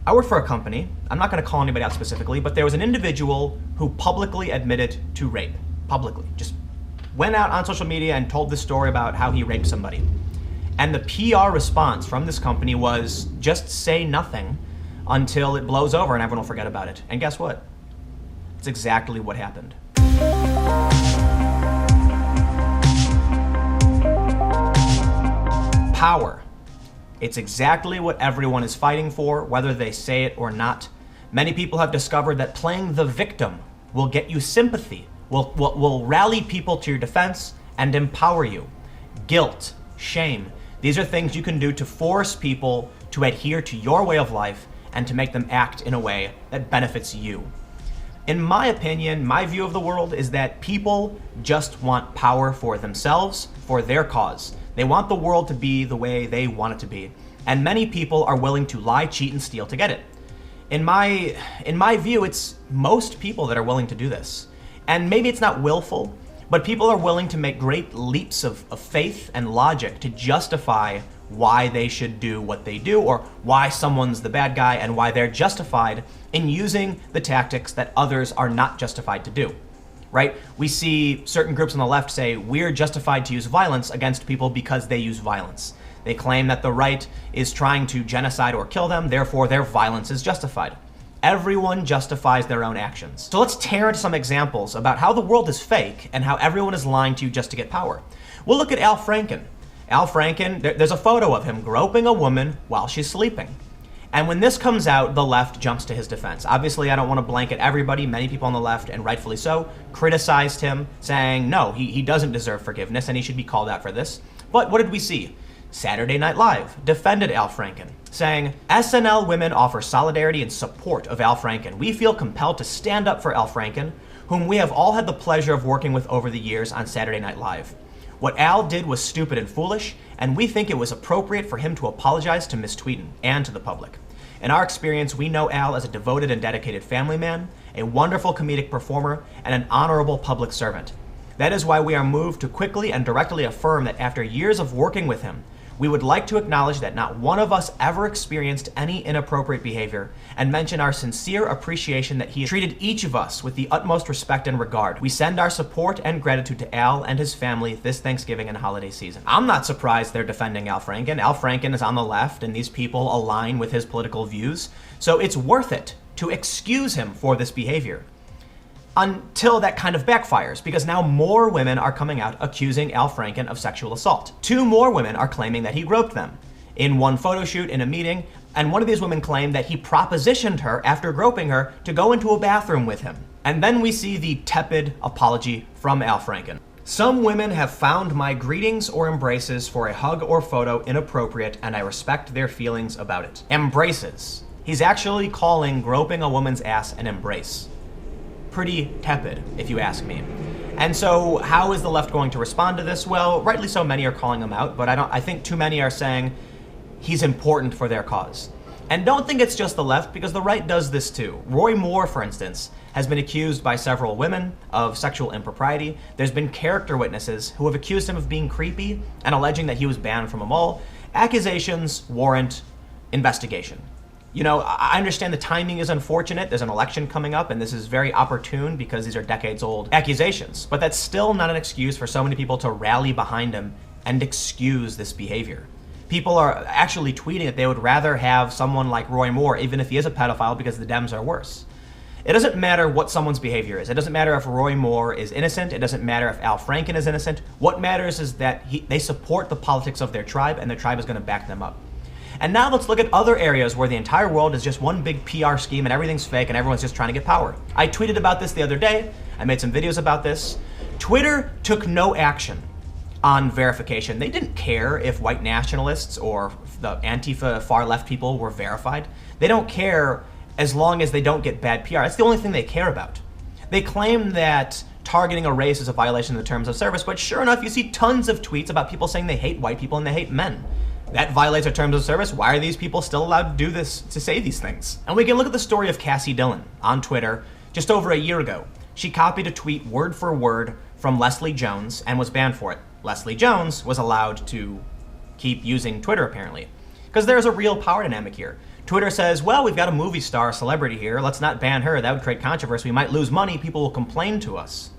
I worked for a company, I'm not gonna call anybody out specifically, but there was an individual who publicly admitted to rape. Publicly, just went out on social media and told this story about how he raped somebody. And the PR response from this company was just say nothing until it blows over and everyone will forget about it. And guess what? It's exactly what happened. Power. It's exactly what everyone is fighting for, whether they say it or not. Many people have discovered that playing the victim will get you sympathy, will rally people to your defense and empower you. Guilt, shame, these are things you can do to force people to adhere to your way of life and to make them act in a way that benefits you. In my opinion, my view of the world is that people just want power for themselves, for their cause. They want the world to be the way they want it to be. And many people are willing to lie, cheat, and steal to get it. In my view, it's most people that are willing to do this. And maybe it's not willful, but people are willing to make great leaps of faith and logic to justify why they should do what they do, or why someone's the bad guy and why they're justified in using the tactics that others are not justified to do. Right? We see certain groups on the left say we're justified to use violence against people because they use violence. They claim that the right is trying to genocide or kill them, therefore their violence is justified. Everyone justifies their own actions. So let's tear into some examples about how the world is fake and how everyone is lying to you just to get power. We'll look at Al Franken. Al Franken, there's a photo of him groping a woman while she's sleeping. And when this comes out, the left jumps to his defense. Obviously, I don't want to blanket everybody. Many people on the left, and rightfully so, criticized him, saying, no, he doesn't deserve forgiveness and he should be called out for this. But what did we see? Saturday Night Live defended Al Franken, saying, SNL women offer solidarity and support of Al Franken. We feel compelled to stand up for Al Franken, whom we have all had the pleasure of working with over the years on Saturday Night Live. What Al did was stupid and foolish, and we think it was appropriate for him to apologize to Miss Tweeden and to the public. In our experience, we know Al as a devoted and dedicated family man, a wonderful comedic performer, and an honorable public servant. That is why we are moved to quickly and directly affirm that after years of working with him, we would like to acknowledge that not one of us ever experienced any inappropriate behavior, and mention our sincere appreciation that he treated each of us with the utmost respect and regard. We send our support and gratitude to Al and his family this Thanksgiving and holiday season. I'm not surprised they're defending Al Franken. Al Franken is on the left, and these people align with his political views, so it's worth it to excuse him for this behavior. Until that kind of backfires, because now more women are coming out accusing Al Franken of sexual assault. 2 more women are claiming that he groped them in one photo shoot in a meeting, and one of these women claimed that he propositioned her after groping her to go into a bathroom with him. And then we see the tepid apology from Al Franken. Some women have found my greetings or embraces for a hug or photo inappropriate, and I respect their feelings about it. Embraces. He's actually calling groping a woman's ass an embrace. Pretty tepid, if you ask me. And so how is the left going to respond to this? Well, rightly so, many are calling him out, but I think too many are saying he's important for their cause. And don't think it's just the left, because the right does this too. Roy Moore, for instance, has been accused by several women of sexual impropriety. There's been character witnesses who have accused him of being creepy and alleging that he was banned from a mall. Accusations warrant investigation. You know, I understand the timing is unfortunate. There's an election coming up, and this is very opportune because these are decades-old accusations. But that's still not an excuse for so many people to rally behind him and excuse this behavior. People are actually tweeting that they would rather have someone like Roy Moore, even if he is a pedophile, because the Dems are worse. It doesn't matter what someone's behavior is. It doesn't matter if Roy Moore is innocent. It doesn't matter if Al Franken is innocent. What matters is that they support the politics of their tribe, and their tribe is going to back them up. And now let's look at other areas where the entire world is just one big PR scheme and everything's fake and everyone's just trying to get power. I tweeted about this the other day. I made some videos about this. Twitter took no action on verification. They didn't care if white nationalists or the Antifa far left people were verified. They don't care as long as they don't get bad PR. That's the only thing they care about. They claim that targeting a race is a violation of the terms of service, but sure enough, you see tons of tweets about people saying they hate white people and they hate men. That violates our terms of service. Why are these people still allowed to do this, to say these things? And we can look at the story of Cassie Dillon on Twitter just over a year ago. She copied a tweet word for word from Leslie Jones and was banned for it. Leslie Jones was allowed to keep using Twitter, apparently, because there's a real power dynamic here. Twitter says, well, we've got a movie star, a celebrity here. Let's not ban her. That would create controversy. We might lose money. People will complain to us.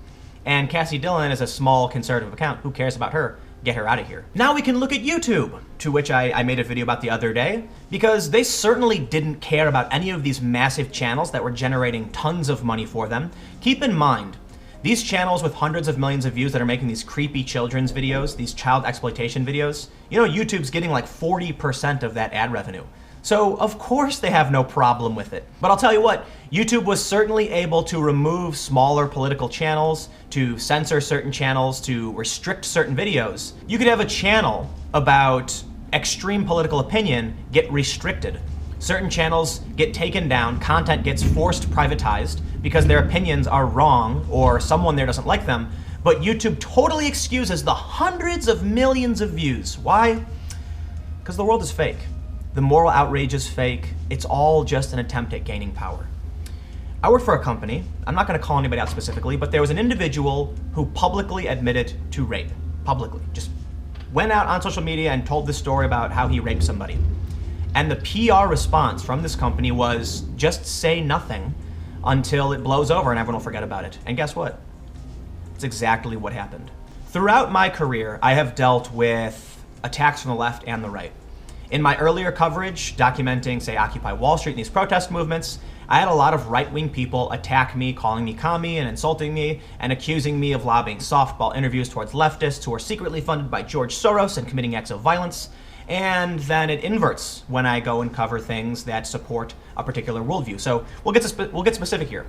And Cassie Dillon is a small conservative account. Who cares about her? Get her out of here. Now we can look at YouTube, to which I made a video about the other day, because they certainly didn't care about any of these massive channels that were generating tons of money for them. Keep in mind, these channels with hundreds of millions of views that are making these creepy children's videos, these child exploitation videos, you know, YouTube's getting like 40% of that ad revenue. So of course they have no problem with it. But I'll tell you what, YouTube was certainly able to remove smaller political channels, to censor certain channels, to restrict certain videos. You could have a channel about extreme political opinion get restricted. Certain channels get taken down, content gets forced privatized because their opinions are wrong or someone there doesn't like them, but YouTube totally excuses the hundreds of millions of views. Why? Because the world is fake. The moral outrage is fake. It's all just an attempt at gaining power. I work for a company. I'm not going to call anybody out specifically, but there was an individual who publicly admitted to rape. Publicly. Just went out on social media and told this story about how he raped somebody. And the PR response from this company was just say nothing until it blows over and everyone will forget about it. And guess what? It's exactly what happened. Throughout my career, I have dealt with attacks from the left and the right. In my earlier coverage, documenting, say, Occupy Wall Street and these protest movements, I had a lot of right-wing people attack me, calling me commie and insulting me, and accusing me of lobbying softball interviews towards leftists who are secretly funded by George Soros and committing acts of violence. And then it inverts when I go and cover things that support a particular worldview. So we'll get specific here.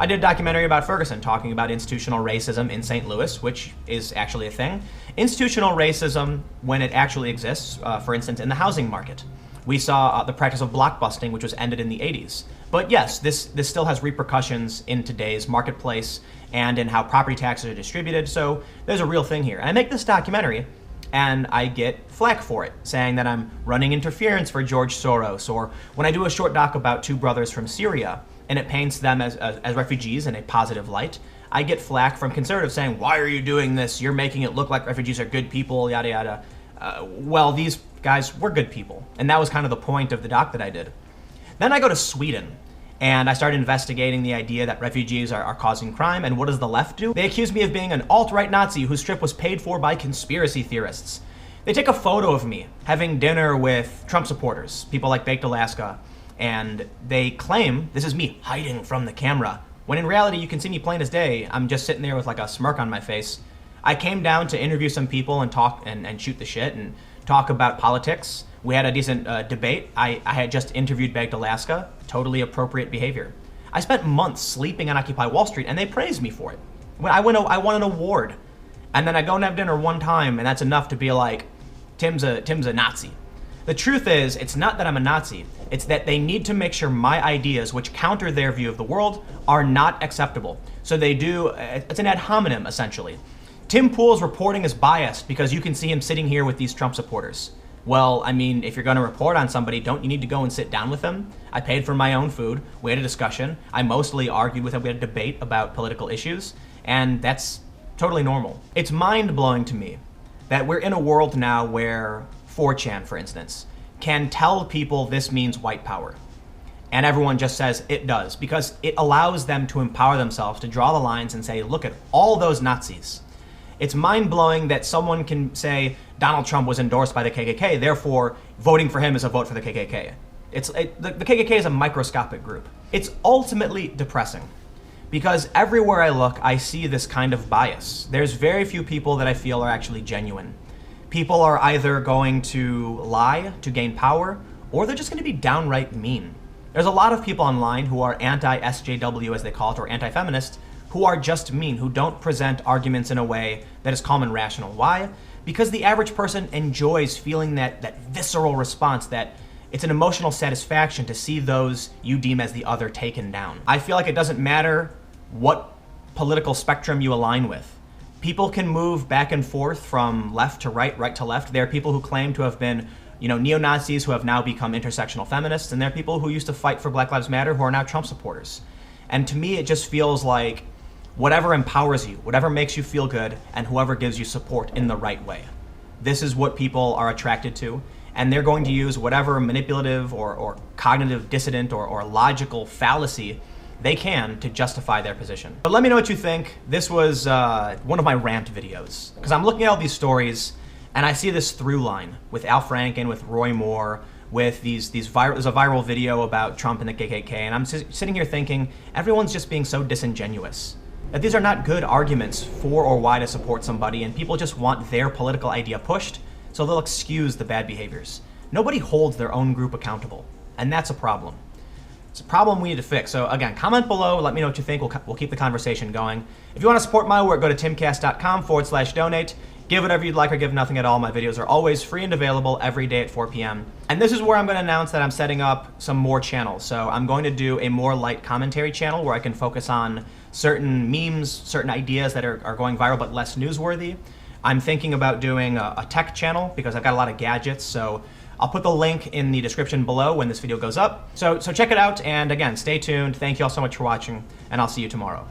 I did a documentary about Ferguson talking about institutional racism in St. Louis, which is actually a thing. Institutional racism, when it actually exists, for instance, in the housing market. We saw the practice of blockbusting, which was ended in the 80s. But yes, this still has repercussions in today's marketplace and in how property taxes are distributed. So there's a real thing here. And I make this documentary, and I get flack for it, saying that I'm running interference for George Soros, or when I do a short doc about two brothers from Syria, and it paints them as refugees in a positive light, I get flack from conservatives saying, why are you doing this? You're making it look like refugees are good people, yada, yada. Well, these guys were good people. And that was kind of the point of the doc that I did. Then I go to Sweden, and I started investigating the idea that refugees are causing crime, and what does the left do? They accuse me of being an alt-right Nazi whose trip was paid for by conspiracy theorists. They take a photo of me having dinner with Trump supporters, people like Baked Alaska, and they claim this is me hiding from the camera, when in reality you can see me plain as day. I'm just sitting there with like a smirk on my face. I came down to interview some people and talk and shoot the shit and talk about politics. We had a decent debate. I had just interviewed Baked Alaska, totally appropriate behavior. I spent months sleeping on Occupy Wall Street and they praised me for it. I won an award, and then I go and have dinner one time and that's enough to be like, Tim's a Nazi. The truth is, it's not that I'm a Nazi, it's that they need to make sure my ideas, which counter their view of the world, are not acceptable. So they do, it's an ad hominem, essentially. Tim Pool's reporting is biased because you can see him sitting here with these Trump supporters. Well, I mean, if you're gonna report on somebody, don't you need to go and sit down with them? I paid for my own food, we had a discussion, I mostly argued with him, we had a debate about political issues, and that's totally normal. It's mind-blowing to me that we're in a world now where 4chan, for instance, can tell people this means white power. And everyone just says it does, because it allows them to empower themselves, to draw the lines and say, look at all those Nazis. It's mind-blowing that someone can say Donald Trump was endorsed by the KKK, therefore voting for him is a vote for the KKK. The KKK is a microscopic group. It's ultimately depressing, because everywhere I look, I see this kind of bias. There's very few people that I feel are actually genuine. People are either going to lie to gain power, or they're just going to be downright mean. There's a lot of people online who are anti-SJW, as they call it, or anti-feminist, who are just mean, who don't present arguments in a way that is calm and rational. Why? Because the average person enjoys feeling that visceral response, that it's an emotional satisfaction to see those you deem as the other taken down. I feel like it doesn't matter what political spectrum you align with. People can move back and forth from left to right, right to left. There are people who claim to have been, neo-Nazis who have now become intersectional feminists, and there are people who used to fight for Black Lives Matter who are now Trump supporters. And to me, it just feels like whatever empowers you, whatever makes you feel good, and whoever gives you support in the right way. This is what people are attracted to. and they're going to use whatever manipulative or cognitive dissident or logical fallacy they can to justify their position. But let me know what you think. This was one of my rant videos, because I'm looking at all these stories and I see this through line with Al Franken, with Roy Moore, with there's a viral video about Trump and the KKK, and I'm sitting here thinking everyone's just being so disingenuous. That these are not good arguments for or why to support somebody, and people just want their political idea pushed, so they'll excuse the bad behaviors. Nobody holds their own group accountable, and that's a problem. It's a problem we need to fix. So again, comment below, let me know what you think. We'll keep the conversation going. If you want to support my work, go to timcast.com/donate. Give whatever you'd like or give nothing at all. My videos are always free and available every day at 4 p.m. And this is where I'm going to announce that I'm setting up some more channels. So I'm going to do a more light commentary channel where I can focus on certain memes, certain ideas that are going viral but less newsworthy. I'm thinking about doing a tech channel because I've got a lot of gadgets. So I'll put the link in the description below when this video goes up. So check it out. And again, stay tuned. Thank you all so much for watching, and I'll see you tomorrow.